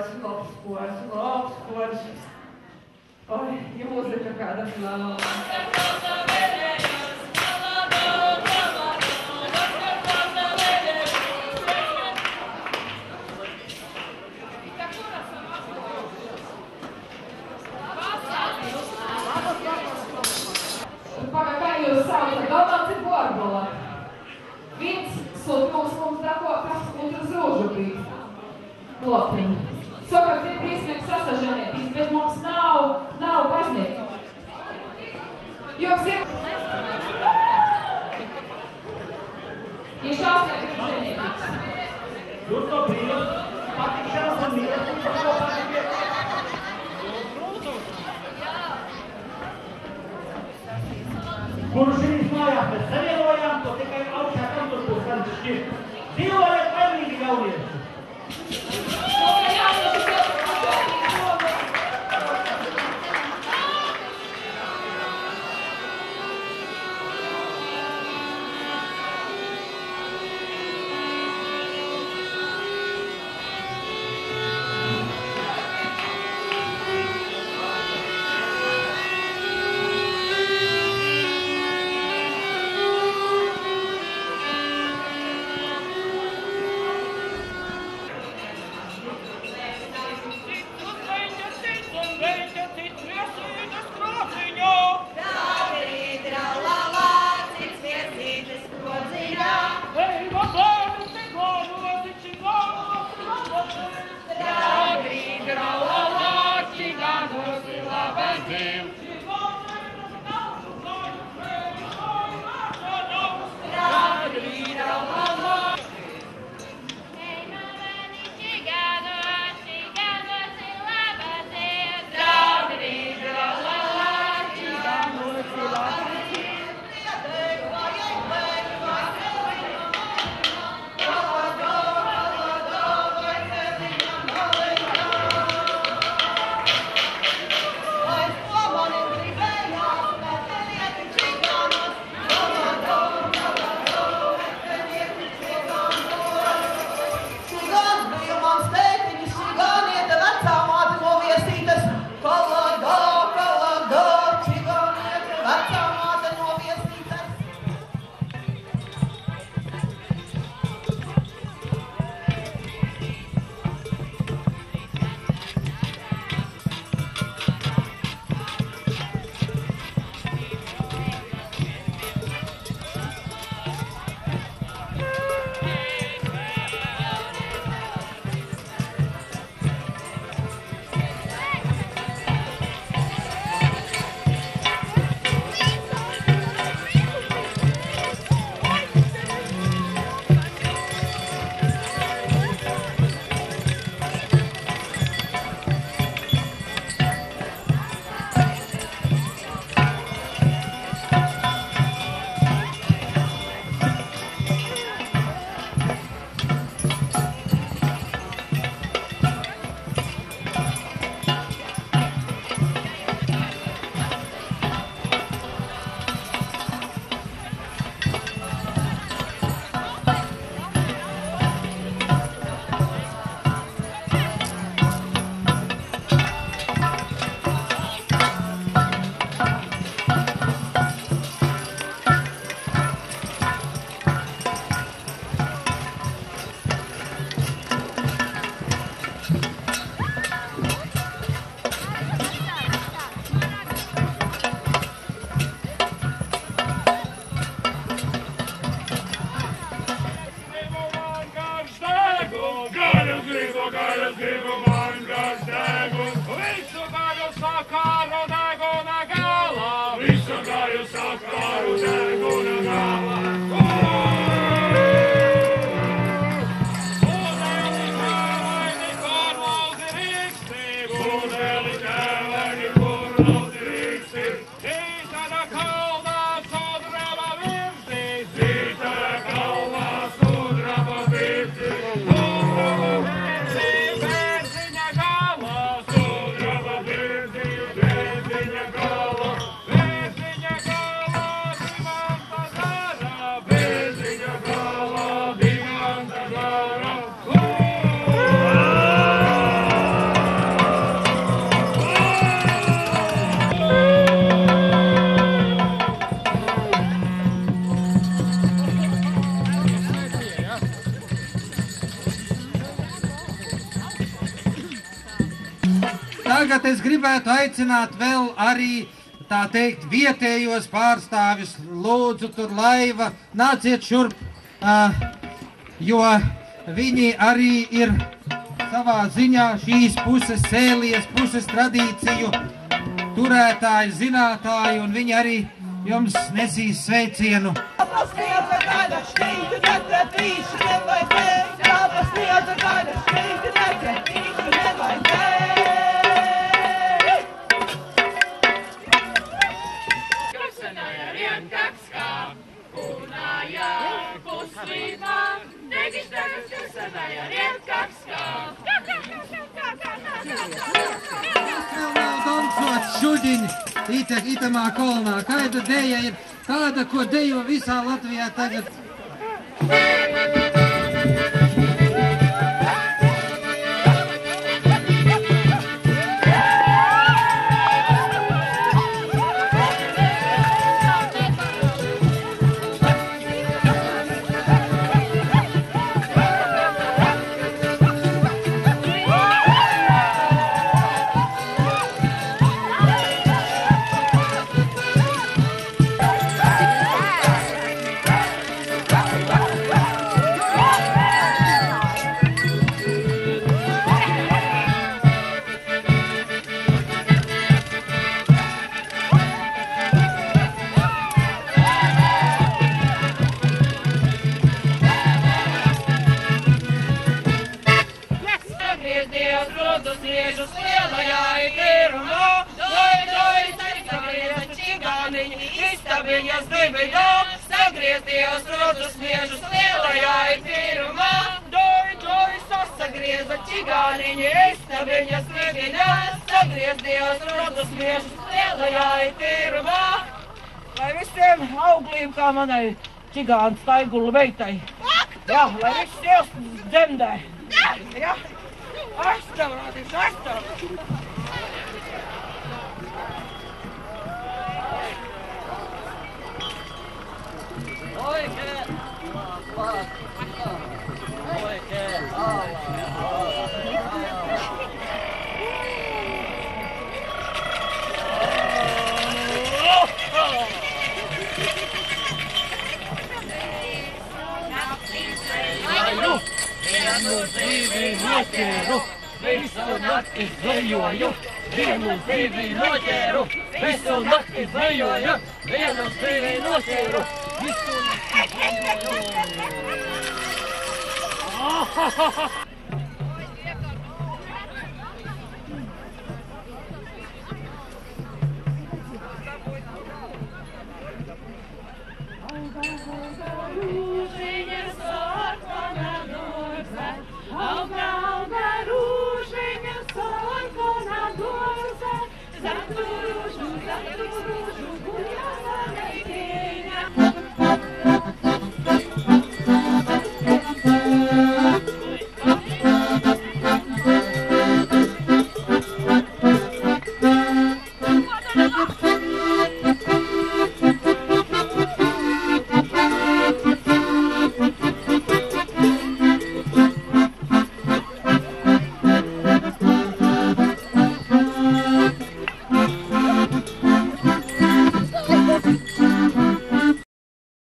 Labs. Oi, ja mūzika kāda flāma. Kā jūs saucat? Galvāns ir Borbola. Viens sūtums mums dako, kas otrs rožu brīd. Loktiņi. Sokaks ir priesnieks sasaženētīs, bet mums nav baznīca. Jums ir... Ir šausmēk ir ženētīs. Jūs to brīvas, patikšanas un mīlestības, ko patikēt. Kuru šīs mājās mēs savienojām, to tikai augšā kantos būs kāds šķirt. Dzīvojiet laimīgi jaunieši! Come on. Tāpat es gribētu aicināt vēl arī, tā teikt, vietējos pārstāvis, lūdzu, tur laiva, nāciet šurp, jo viņi arī ir savā ziņā šīs puses sēlies, puses tradīciju turētāji, zinātāji, un viņi arī jums nesīs sveicienu. Šudiņi, itamā kolonā, kāda deja ir, tāda, ko dejo visā Latvijā tagad. Sagriezties rodus miežus lielajā tirumā, doj, sasagrieza čigāniņi, istabiņas vidiņā, sagriezties rodus miežus lielajā tirumā. Lai visiem auglīm kā manai čigānu staigulu veitai. Jā, lai viss sievs dzemdē. Jā, aizstāv, rādīšu, aizstāv. Visu nakti zvejoju, vienu zivi noķēru, visu nakti zvejoju, vienu zivi noķēru, visu nakti zvejoju. Za tu różu, buja za najpierw.